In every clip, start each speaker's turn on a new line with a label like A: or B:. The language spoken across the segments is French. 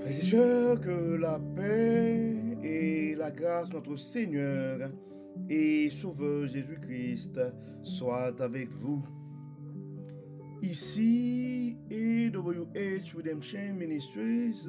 A: Frères et sœurs, que la paix et la grâce de notre Seigneur et Sauveur Jésus-Christ soient avec vous. Ici est WH Redemption Ministries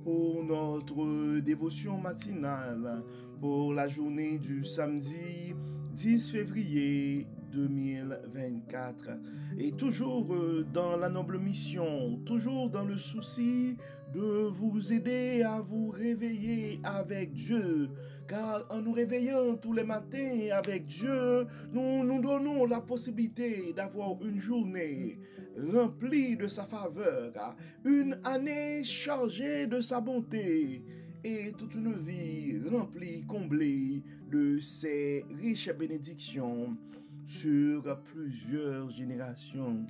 A: pour notre dévotion matinale pour la journée du samedi 10 février 2024. Et toujours dans la noble mission, toujours dans le souci de vous aider à vous réveiller avec Dieu. Car en nous réveillant tous les matins avec Dieu, nous nous donnons la possibilité d'avoir une journée remplie de sa faveur, une année chargée de sa bonté et toute une vie remplie, comblée de ses riches bénédictions sur plusieurs générations.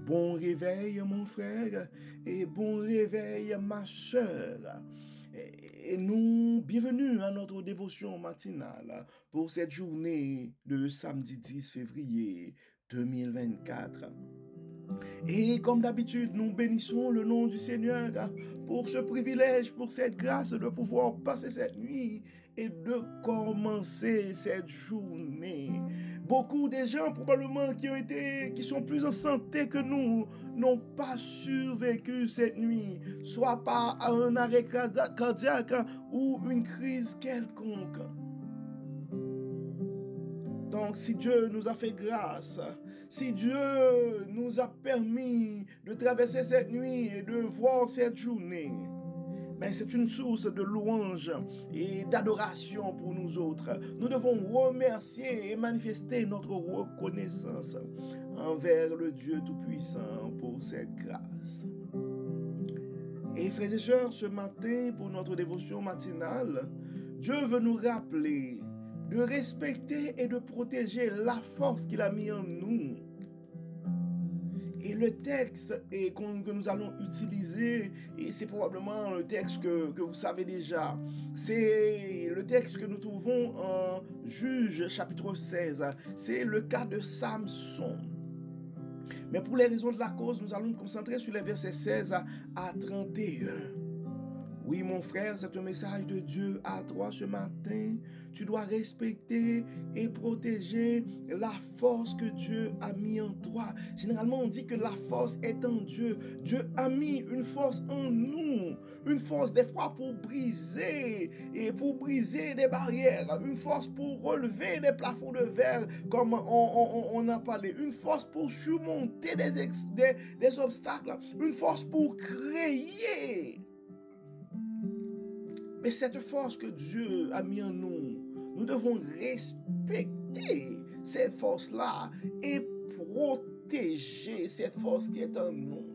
A: Bon réveil mon frère et bon réveil ma sœur. Et nous, bienvenue à notre dévotion matinale pour cette journée de samedi 10 février 2024. Et comme d'habitude, nous bénissons le nom du Seigneur pour ce privilège, pour cette grâce de pouvoir passer cette nuit et de commencer cette journée. Beaucoup de gens probablement qui sont plus en santé que nous n'ont pas survécu cette nuit, soit par un arrêt cardiaque ou une crise quelconque. Donc, si Dieu nous a fait grâce, si Dieu nous a permis de traverser cette nuit et de voir cette journée, ben c'est une source de louange et d'adoration pour nous autres. Nous devons remercier et manifester notre reconnaissance envers le Dieu Tout-Puissant pour cette grâce. Et frères et sœurs, ce matin, pour notre dévotion matinale, Dieu veut nous rappeler de respecter et de protéger la force qu'il a mis en nous. Et le texte que nous allons utiliser, et c'est probablement le texte que vous savez déjà, c'est le texte que nous trouvons en Juge chapitre 16. C'est le cas de Samson. Mais pour les raisons de la cause, nous allons nous concentrer sur les versets 16 à 31. Oui, mon frère, c'est un message de Dieu à toi ce matin. Tu dois respecter et protéger la force que Dieu a mis en toi. Généralement, on dit que la force est en Dieu. Dieu a mis une force en nous. Une force des fois pour briser des barrières. Une force pour relever des plafonds de verre, comme on a parlé. Une force pour surmonter des obstacles. Une force pour créer. Mais cette force que Dieu a mis en nous, nous devons respecter cette force-là et protéger cette force qui est en nous.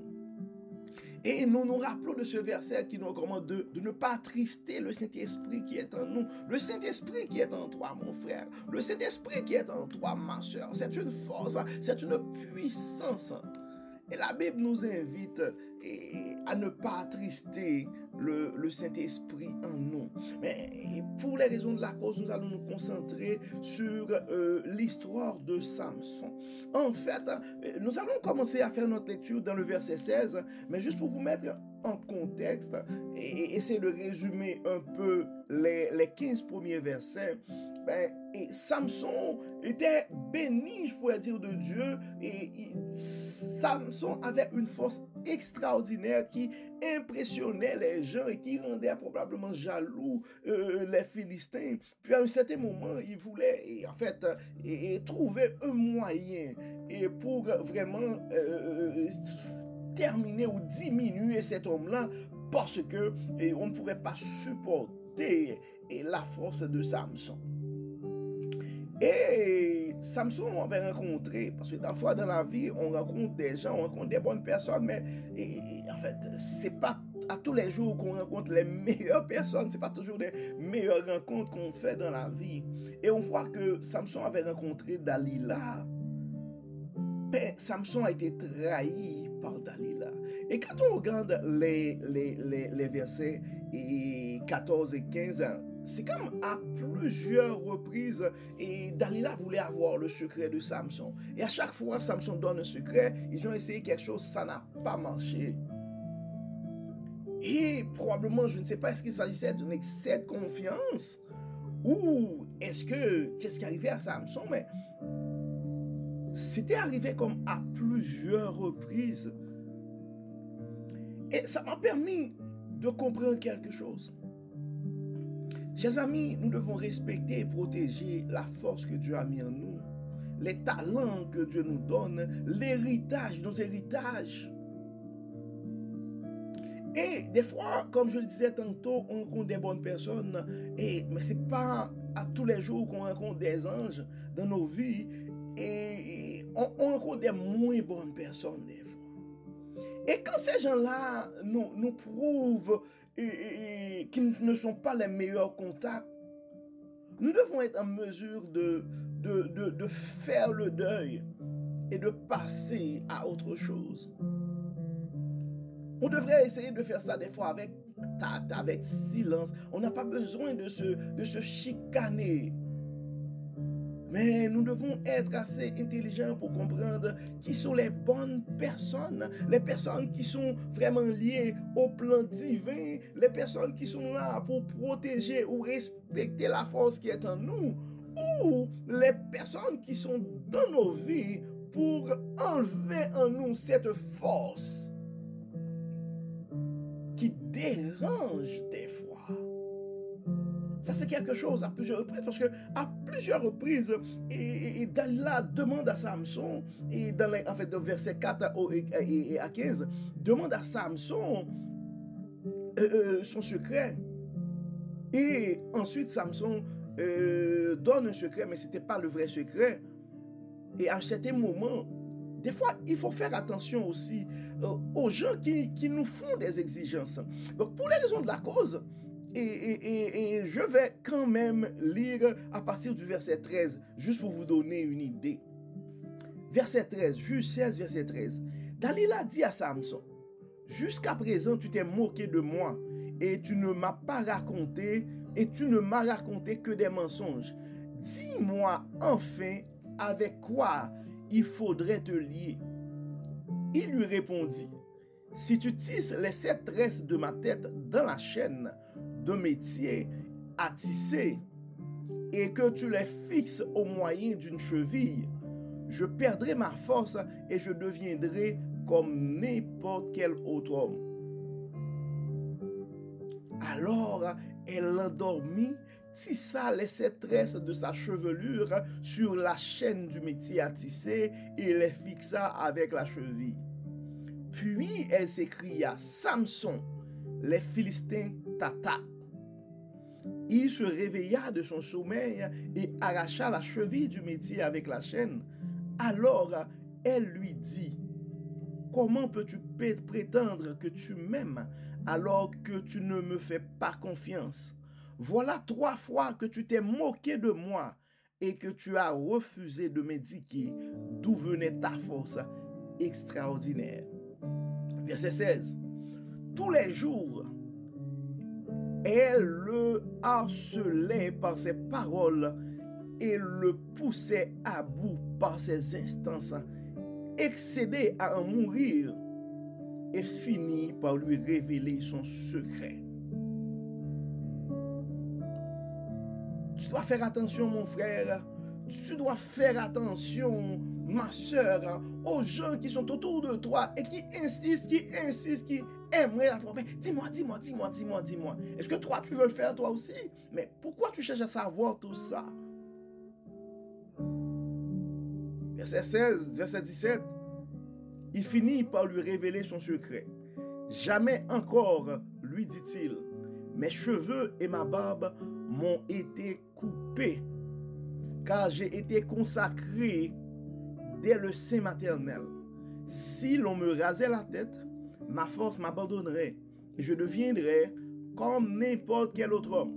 A: Et nous nous rappelons de ce verset qui nous recommande de ne pas attrister le Saint-Esprit qui est en nous. Le Saint-Esprit qui est en toi, mon frère. Le Saint-Esprit qui est en toi, ma soeur. C'est une force, c'est une puissance. Et la Bible nous invite à ne pas attrister le Saint-Esprit en nous. Mais pour les raisons de la cause, nous allons nous concentrer sur l'histoire de Samson. En fait, nous allons commencer à faire notre lecture dans le verset 16, mais juste pour vous mettre en contexte et essayer de résumer un peu les 15 premiers versets. Et Samson était béni, je pourrais dire, de Dieu. Et Samson avait une force extraordinaire qui impressionnait les gens et qui rendait probablement jaloux les Philistins. Puis à un certain moment, il voulait trouver un moyen pour vraiment terminer ou diminuer cet homme-là, parce que on ne pouvait pas supporter la force de Samson. Et Samson avait rencontré, parce que parfois dans la vie, on rencontre des gens, on rencontre des bonnes personnes, mais en fait, c'est pas à tous les jours qu'on rencontre les meilleures personnes, c'est pas toujours les meilleures rencontres qu'on fait dans la vie. Et on voit que Samson avait rencontré Dalila. Ben, Samson a été trahi par Dalila. Et quand on regarde les versets 14 et 15, c'est comme à plusieurs reprises, et Dalila voulait avoir le secret de Samson. Et à chaque fois, Samson donne un secret, ils ont essayé quelque chose, ça n'a pas marché. Et Et probablement, je ne sais pas, est-ce qu'il s'agissait d'un excès de confiance ou qu'est-ce qui arrivait à Samson, mais c'était arrivé comme à plusieurs reprises. Et ça m'a permis de comprendre quelque chose. Chers amis, nous devons respecter et protéger la force que Dieu a mis en nous, les talents que Dieu nous donne, l'héritage, nos héritages. Et des fois, comme je le disais tantôt, on rencontre des bonnes personnes, mais ce n'est pas à tous les jours qu'on rencontre des anges dans nos vies, et on rencontre des moins bonnes personnes des fois. Et quand ces gens-là nous prouvent qu'ils ne sont pas les meilleurs contacts, nous devons être en mesure de faire le deuil et de passer à autre chose. On devrait essayer de faire ça des fois avec tact, avec silence. On n'a pas besoin de se chicaner. Mais nous devons être assez intelligents pour comprendre qui sont les bonnes personnes, les personnes qui sont vraiment liées au plan divin, les personnes qui sont là pour protéger ou respecter la force qui est en nous, ou les personnes qui sont dans nos vies pour enlever en nous cette force qui dérange des fois. Ça, c'est quelque chose à plusieurs reprises, parce que à plusieurs reprises, Dalila demande à Samson, et dans verset 4 à 15, demande à Samson son secret. Et ensuite, Samson donne un secret, mais ce n'était pas le vrai secret. Et à certains moments, des fois, il faut faire attention aussi aux gens qui nous font des exigences. Donc, pour les raisons de la cause, et je vais quand même lire à partir du verset 13, juste pour vous donner une idée. Verset 13, Juge 16, verset 13. Dalila dit à Samson, « Jusqu'à présent, tu t'es moqué de moi, et tu ne m'as raconté que des mensonges. Dis-moi enfin avec quoi il faudrait te lier. » Il lui répondit, « Si tu tisses les 7 tresses de ma tête dans la chaîne de métier à tisser et que tu les fixes au moyen d'une cheville, je perdrai ma force et je deviendrai comme n'importe quel autre homme. » Alors elle l'endormit, tissa les 7 tresses de sa chevelure sur la chaîne du métier à tisser et les fixa avec la cheville. Puis elle s'écria, « Samson, les Philistins t'attaquent. » Il se réveilla de son sommeil et arracha la cheville du métier avec la chaîne. Alors elle lui dit, « Comment peux-tu prétendre que tu m'aimes alors que tu ne me fais pas confiance? Voilà 3 fois que tu t'es moqué de moi et que tu as refusé de m'indiquer d'où venait ta force extraordinaire. » Verset 16. Tous les jours, elle le harcelait par ses paroles et le poussait à bout par ses instances, excédé à en mourir, et finit par lui révéler son secret. Tu dois faire attention, mon frère. Tu dois faire attention, ma soeur, aux gens qui sont autour de toi et qui insistent, qui aimeraient la former. Dis-moi. Est-ce que toi, tu veux le faire toi aussi? Mais pourquoi tu cherches à savoir tout ça? Verset 16, verset 17. Il finit par lui révéler son secret. Jamais encore, lui dit-il, mes cheveux et ma barbe m'ont été coupés, car j'ai été consacré dès le sein maternel. Si l'on me rasait la tête, ma force m'abandonnerait et je deviendrais comme n'importe quel autre homme.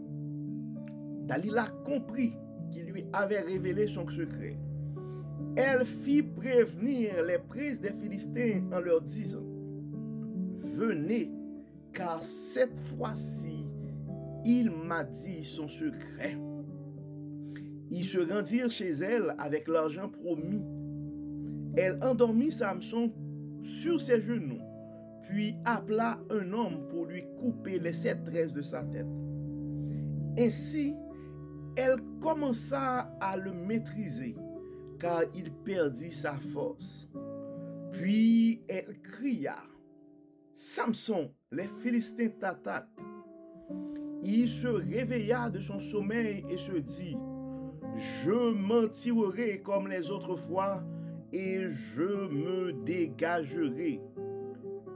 A: Dalila comprit qu'il lui avait révélé son secret. Elle fit prévenir les princes des Philistins en leur disant, « Venez, car cette fois-ci, il m'a dit son secret. » Ils se rendirent chez elle avec l'argent promis. Elle endormit Samson sur ses genoux, puis appela un homme pour lui couper les 7 tresses de sa tête. Ainsi, elle commença à le maîtriser, car il perdit sa force. Puis elle cria, « Samson, les Philistins t'attaquent. » Il se réveilla de son sommeil et se dit, « Je m'en tirerai comme les autres fois, et je me dégagerai. »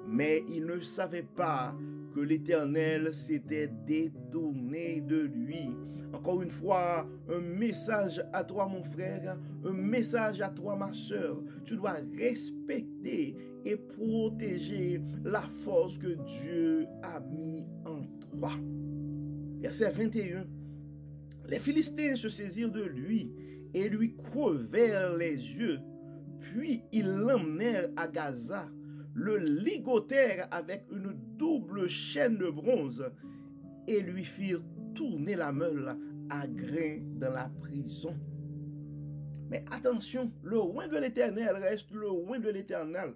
A: Mais il ne savait pas que l'Éternel s'était détourné de lui. Encore une fois, un message à toi, mon frère, un message à toi, ma soeur. Tu dois respecter et protéger la force que Dieu a mis en toi. Verset 21. Les Philistins se saisirent de lui et lui crevèrent les yeux. Puis ils l'emmenèrent à Gaza, le ligotèrent avec une double chaîne de bronze et lui firent tourner la meule à grains dans la prison. Mais attention, le oint de l'Éternel reste le oint de l'Éternel.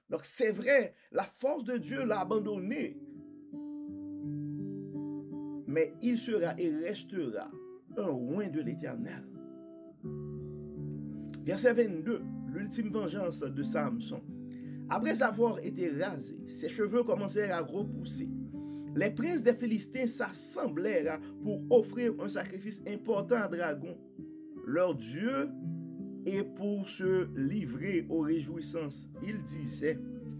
A: Donc c'est vrai, la force de Dieu l'a abandonné, mais il sera et restera un oint de l'Éternel. Verset 22, l'ultime vengeance de Samson. Après avoir été rasé, ses cheveux commencèrent à repousser. Les princes des Philistins s'assemblèrent pour offrir un sacrifice important à Dragon, leur dieu, et pour se livrer aux réjouissances. Ils disaient,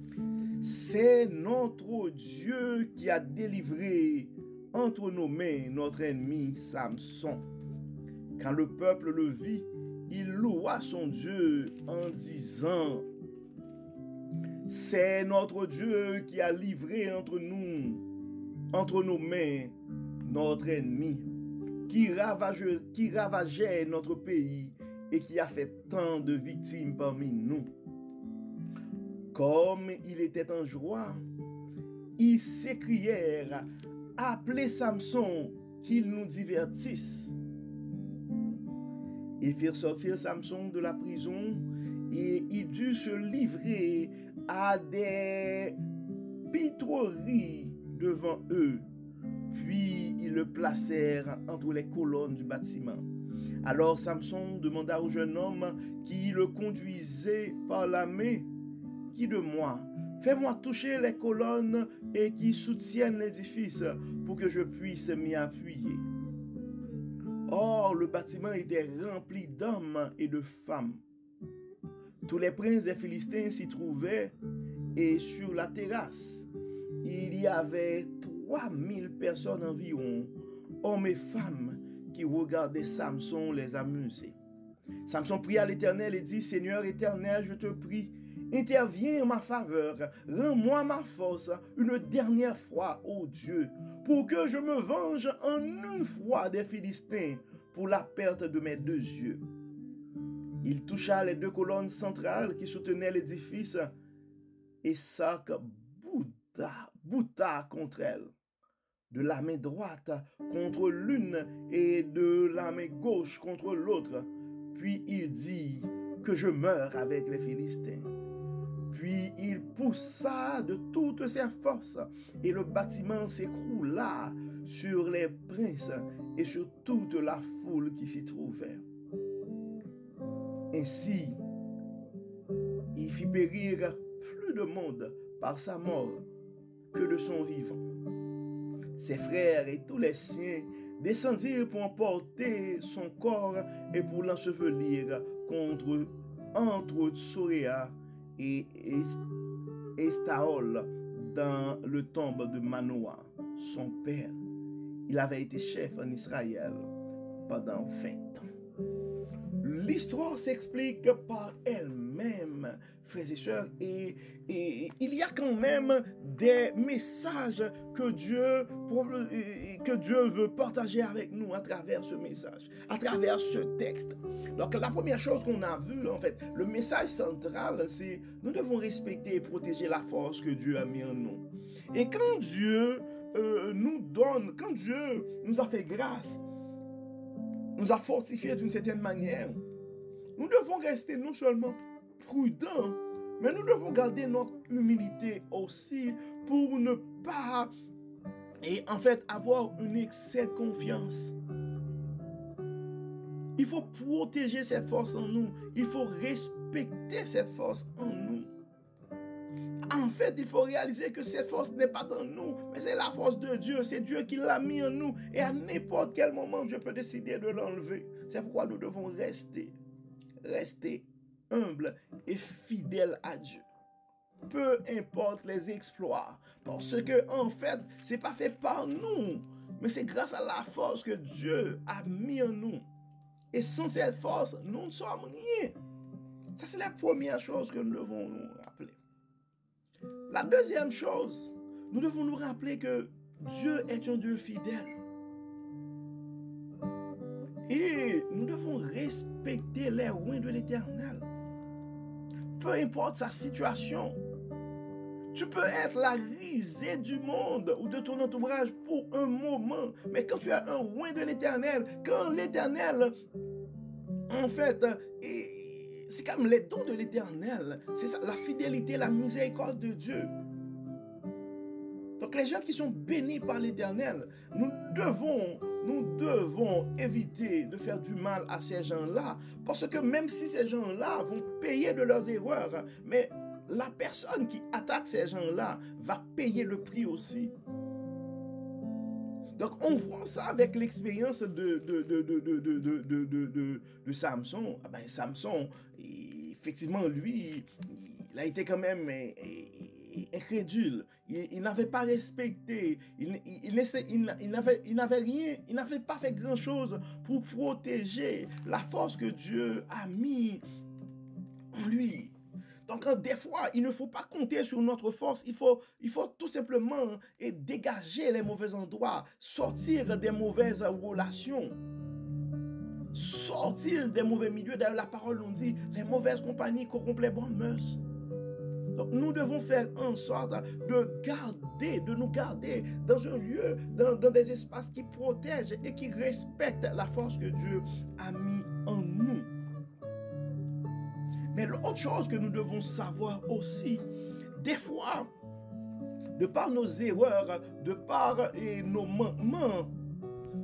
A: « C'est notre Dieu qui a délivré entre nos mains notre ennemi Samson. » Quand le peuple le vit, il loua son Dieu en disant, « C'est notre Dieu qui a livré entre nos mains, notre ennemi, qui ravageait notre pays et qui a fait tant de victimes parmi nous. » Comme il était en joie, ils s'écrièrent, « Appelez Samson, qu'il nous divertisse. » Ils firent sortir Samson de la prison et il dut se livrer à des pitreries devant eux. Puis ils le placèrent entre les colonnes du bâtiment. Alors Samson demanda au jeune homme qui le conduisait par la main, « Qui de moi? Fais-moi toucher les colonnes et qui soutiennent l'édifice pour que je puisse m'y appuyer. » Or, le bâtiment était rempli d'hommes et de femmes. Tous les princes des Philistins s'y trouvaient, et sur la terrasse, il y avait 3000 personnes environ, hommes et femmes, qui regardaient Samson les amuser. Samson pria l'Éternel et dit, « Seigneur éternel, je te prie, interviens en ma faveur, rends-moi ma force une dernière fois, ô Dieu, pour que je me venge en une fois des Philistins pour la perte de mes 2 yeux. » Il toucha les 2 colonnes centrales qui soutenaient l'édifice et Sac bouta contre elles, de la main droite contre l'une et de la main gauche contre l'autre. Puis il dit, « Que je meure avec les Philistins. » Puis il poussa de toutes ses forces et le bâtiment s'écroula sur les princes et sur toute la foule qui s'y trouvait. Ainsi, il fit périr plus de monde par sa mort que de son vivant. Ses frères et tous les siens descendirent pour emporter son corps et pour l'ensevelir entre Soréa et Estaol dans le tombe de Manoah, son père. Il avait été chef en Israël pendant 20 ans. L'histoire s'explique par elle-même, frères et sœurs, et il y a quand même des messages que Dieu veut partager avec nous à travers ce message, à travers ce texte. Donc la première chose qu'on a vue, en fait, le message central, c'est nous devons respecter et protéger la force que Dieu a mis en nous. Et quand Dieu nous donne, quand Dieu nous a fait grâce, nous a fortifiés d'une certaine manière, nous devons rester non seulement prudents, Mais nous devons garder notre humilité aussi pour ne pas, et en fait, avoir un excès de confiance. Il faut protéger cette force en nous. Il faut respecter cette force en nous. En fait, il faut réaliser que cette force n'est pas dans nous, mais c'est la force de Dieu. C'est Dieu qui l'a mis en nous. Et à n'importe quel moment, Dieu peut décider de l'enlever. C'est pourquoi nous devons rester humbles et fidèles à Dieu. Peu importe les exploits. Parce que, en fait, c'est pas fait par nous, mais c'est grâce à la force que Dieu a mis en nous. Et sans cette force, nous ne sommes rien. Ça, c'est la première chose que nous devons nous rappeler. La deuxième chose, nous devons nous rappeler que Dieu est un Dieu fidèle. Et nous devons respecter les lois de l'Éternel. Peu importe sa situation. Tu peux être la risée du monde ou de ton entourage pour un moment. Mais quand tu as un loin de l'Éternel, quand l'Éternel, en fait, c'est comme les dons de l'Éternel. C'est ça, la fidélité, la miséricorde de Dieu. Donc les gens qui sont bénis par l'Éternel, nous devons éviter de faire du mal à ces gens-là. Parce que même si ces gens-là vont payer de leurs erreurs, mais la personne qui attaque ces gens-là va payer le prix aussi. Donc on voit ça avec l'expérience de Samson. Ah ben, Samson, effectivement, lui, il a été quand même incrédule. Il n'avait pas respecté. Il n'avait pas fait grand-chose pour protéger la force que Dieu a mis en lui. Donc, des fois, il ne faut pas compter sur notre force. Il faut tout simplement dégager les mauvais endroits, sortir des mauvaises relations, sortir des mauvais milieux. D'ailleurs, la parole nous dit, les mauvaises compagnies corrompent les bonnes mœurs. Donc, nous devons faire en sorte de nous garder dans un lieu, dans des espaces qui protègent et qui respectent la force que Dieu a mis en nous. Mais l'autre chose que nous devons savoir aussi, des fois, de par nos erreurs, de par nos manquements,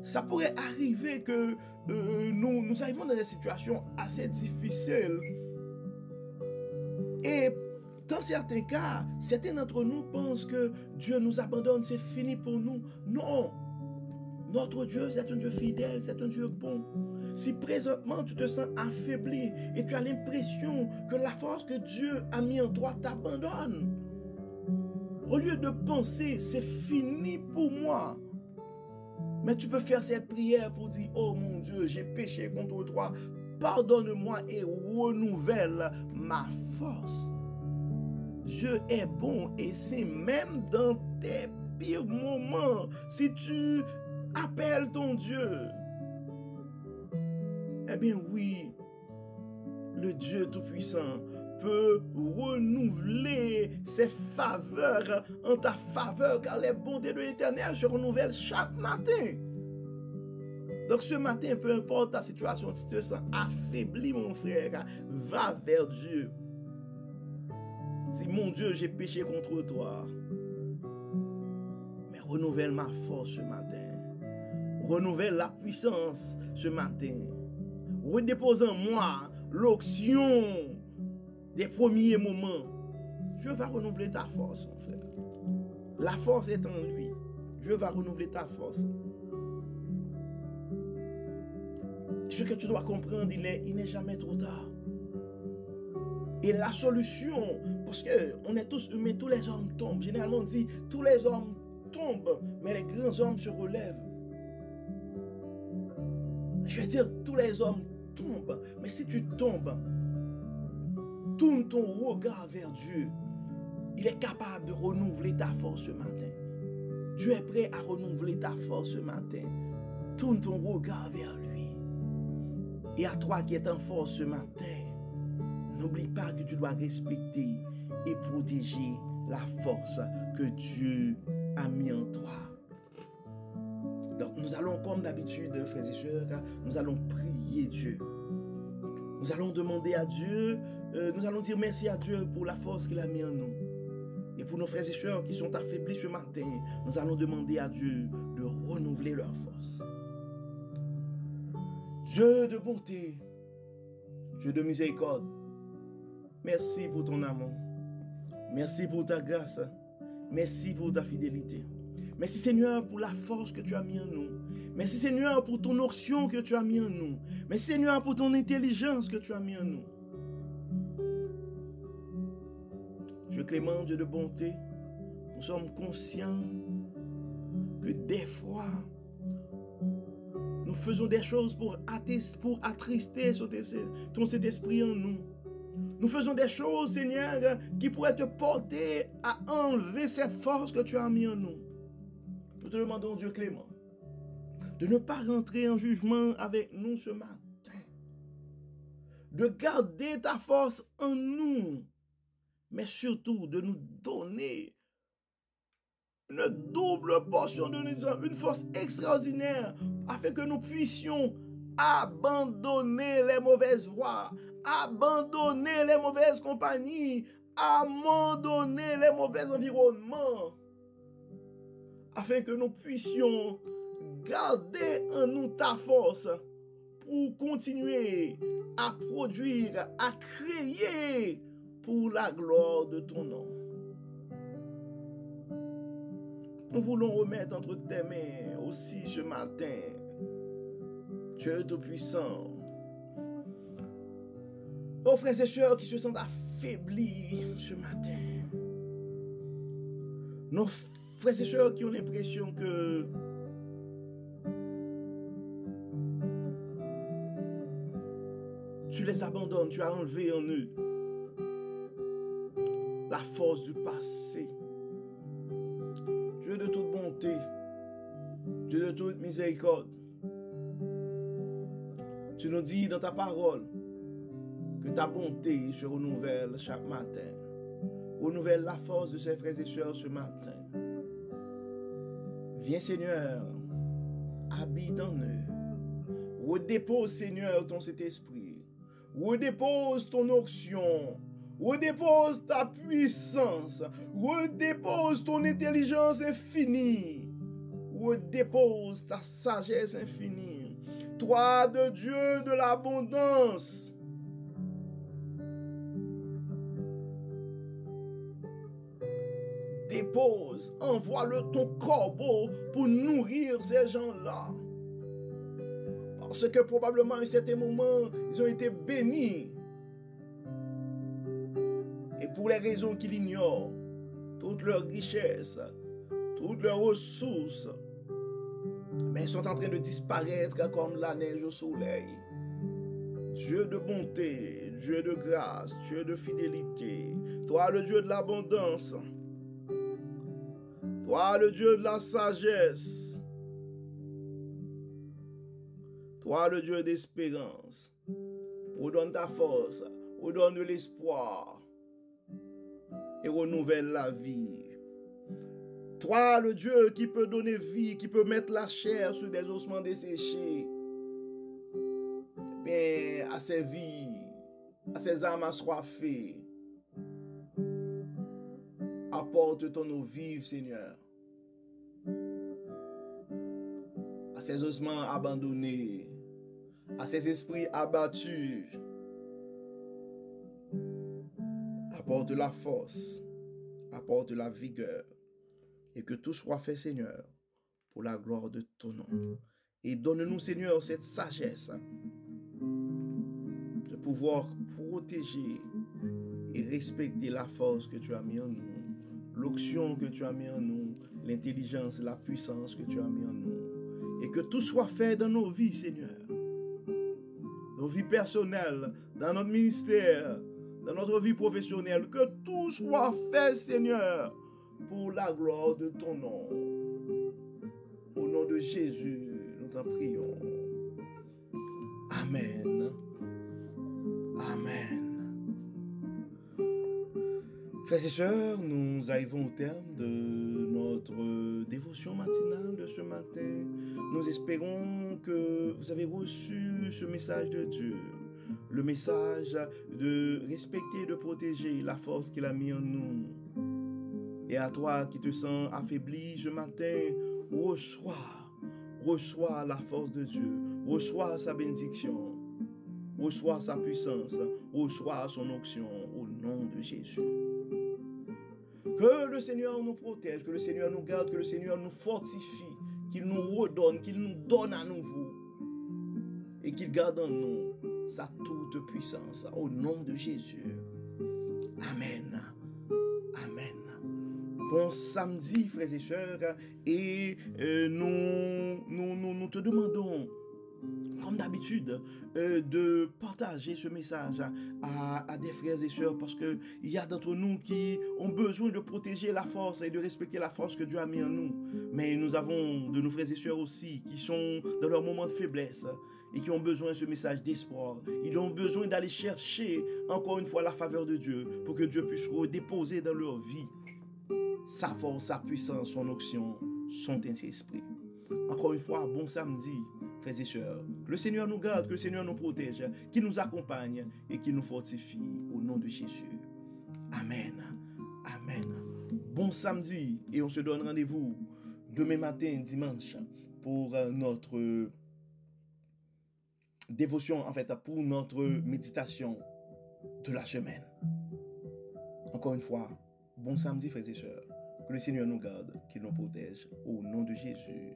A: ça pourrait arriver que nous arrivons dans des situations assez difficiles. Et dans certains cas, certains d'entre nous pensent que Dieu nous abandonne, c'est fini pour nous. Non! Notre Dieu, c'est un Dieu fidèle, c'est un Dieu bon. Si présentement tu te sens affaibli et tu as l'impression que la force que Dieu a mis en toi t'abandonne, au lieu de penser c'est fini pour moi, mais tu peux faire cette prière pour dire, oh mon Dieu, j'ai péché contre toi, pardonne-moi et renouvelle ma force. Dieu est bon et c'est même dans tes pires moments, si tu appelles ton Dieu, eh bien oui, le Dieu Tout-Puissant peut renouveler ses faveurs en ta faveur, car les bontés de l'Éternel se renouvellent chaque matin. Donc ce matin, peu importe ta situation, si tu te sens affaibli, mon frère, va vers Dieu. Dis, mon Dieu, j'ai péché contre toi. Mais renouvelle ma force ce matin. Renouvelle la puissance ce matin. Redépose en moi l'onction des premiers moments. Dieu va renouveler ta force, mon frère. La force est en lui. Dieu va renouveler ta force. Ce que tu dois comprendre, il n'est jamais trop tard. Et la solution, parce qu'on est tous humains, tous les hommes tombent. Généralement, on dit, tous les hommes tombent, mais les grands hommes se relèvent. Je vais dire, tous les hommes tombent, mais si tu tombes, tourne ton regard vers Dieu. Il est capable de renouveler ta force ce matin. Dieu est prêt à renouveler ta force ce matin. Tourne ton regard vers lui. Et à toi qui es en force ce matin, n'oublie pas que tu dois respecter et protéger la force que Dieu a mis en toi. Donc nous allons, comme d'habitude, frères et sœurs, nous allons prier Dieu. Nous allons demander à Dieu nous allons dire merci à Dieu pour la force qu'il a mis en nous. Et pour nos frères et sœurs qui sont affaiblis ce matin, nous allons demander à Dieu de renouveler leur force. Dieu de bonté, Dieu de miséricorde, merci pour ton amour. Merci pour ta grâce. Merci pour ta fidélité. Merci Seigneur pour la force que tu as mis en nous. Merci Seigneur pour ton onction que tu as mis en nous. Merci Seigneur pour ton intelligence que tu as mis en nous. Dieu clément, Dieu de bonté, nous sommes conscients que des fois, nous faisons des choses pour attrister ton Saint-Esprit en nous. Nous faisons des choses, Seigneur, qui pourraient te porter à enlever cette force que tu as mis en nous. Nous te demandons, Dieu clément, de ne pas rentrer en jugement avec nous ce matin. De garder ta force en nous, mais surtout de nous donner une double portion de nous, une force extraordinaire, afin que nous puissions abandonner les mauvaises voies, abandonner les mauvaises compagnies, abandonner les mauvais environnements, afin que nous puissions garder en nous ta force pour continuer à produire, à créer pour la gloire de ton nom. Nous voulons remettre entre tes mains aussi ce matin, Dieu Tout-Puissant, nos frères et sœurs qui se sentent affaiblis ce matin, nos frères et sœurs qui ont l'impression que tu les abandonnes, tu as enlevé en eux la force du passé. Dieu de toute bonté, Dieu de toute miséricorde, tu nous dis dans ta parole que ta bonté se renouvelle chaque matin. Renouvelle la force de ses frères et sœurs ce matin. Viens Seigneur, habite en eux. Redépose Seigneur ton Saint-Esprit. Redépose ton onction. Redépose ta puissance. Redépose ton intelligence infinie. Redépose ta sagesse infinie. Toi de Dieu de l'abondance. Dépose, envoie-le ton corbeau pour nourrir ces gens-là. Parce que probablement à un certain moment, ils ont été bénis. Et pour les raisons qu'ils ignorent, toute leur richesse, toutes leurs ressources, mais ils sont en train de disparaître comme la neige au soleil. Dieu de bonté, Dieu de grâce, Dieu de fidélité, toi le Dieu de l'abondance, toi le Dieu de la sagesse, toi le Dieu d'espérance, redonne ta force, redonne de l'espoir et renouvelle la vie. Toi le Dieu qui peut donner vie, qui peut mettre la chair sur des ossements desséchés, mais à ces vies, à ces âmes assoiffées, apporte ton eau vive, Seigneur. À ces ossements abandonnés, à ces esprits abattus, apporte la force, apporte la vigueur, et que tout soit fait, Seigneur, pour la gloire de ton nom. Et donne-nous, Seigneur, cette sagesse de pouvoir protéger et respecter la force que tu as mis en nous, l'onction que tu as mis en nous, l'intelligence, la puissance que tu as mis en nous. Et que tout soit fait dans nos vies, Seigneur. Nos vies personnelles, dans notre ministère, dans notre vie professionnelle. Que tout soit fait, Seigneur, pour la gloire de ton nom. Au nom de Jésus, nous t'en prions. Amen. Amen. Frères et sœurs, nous arrivons au terme de notre dévotion matinale de ce matin. Nous espérons que vous avez reçu ce message de Dieu. le message de respecter, de protéger la force qu'il a mis en nous. Et à toi qui te sens affaibli ce matin, reçois la force de Dieu, reçois sa bénédiction, reçois sa puissance, reçois son onction au nom de Jésus. Que le Seigneur nous protège, que le Seigneur nous garde, que le Seigneur nous fortifie, qu'il nous redonne, qu'il nous donne à nouveau et qu'il garde en nous sa toute puissance au nom de Jésus. Amen. Amen. Bon samedi, frères et sœurs, et nous te demandons, comme d'habitude, de partager ce message à des frères et sœurs, parce qu'il y a d'entre nous qui ont besoin de protéger la force et de respecter la force que Dieu a mis en nous. Mais nous avons de nos frères et sœurs aussi qui sont dans leur moment de faiblesse et qui ont besoin de ce message d'espoir. Ils ont besoin d'aller chercher encore une fois la faveur de Dieu pour que Dieu puisse redéposer dans leur vie sa force, sa puissance, son onction, son Saint-Esprit. Encore une fois, bon samedi, frères et sœurs. Que le Seigneur nous garde, que le Seigneur nous protège, qu'il nous accompagne et qu'il nous fortifie au nom de Jésus. Amen. Amen. Bon samedi et on se donne rendez-vous demain matin, dimanche, pour notre dévotion, en fait, pour notre méditation de la semaine. Encore une fois, bon samedi, frères et sœurs. Que le Seigneur nous garde, qu'il nous protège au nom de Jésus.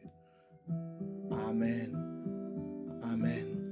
A: Amen. Amen.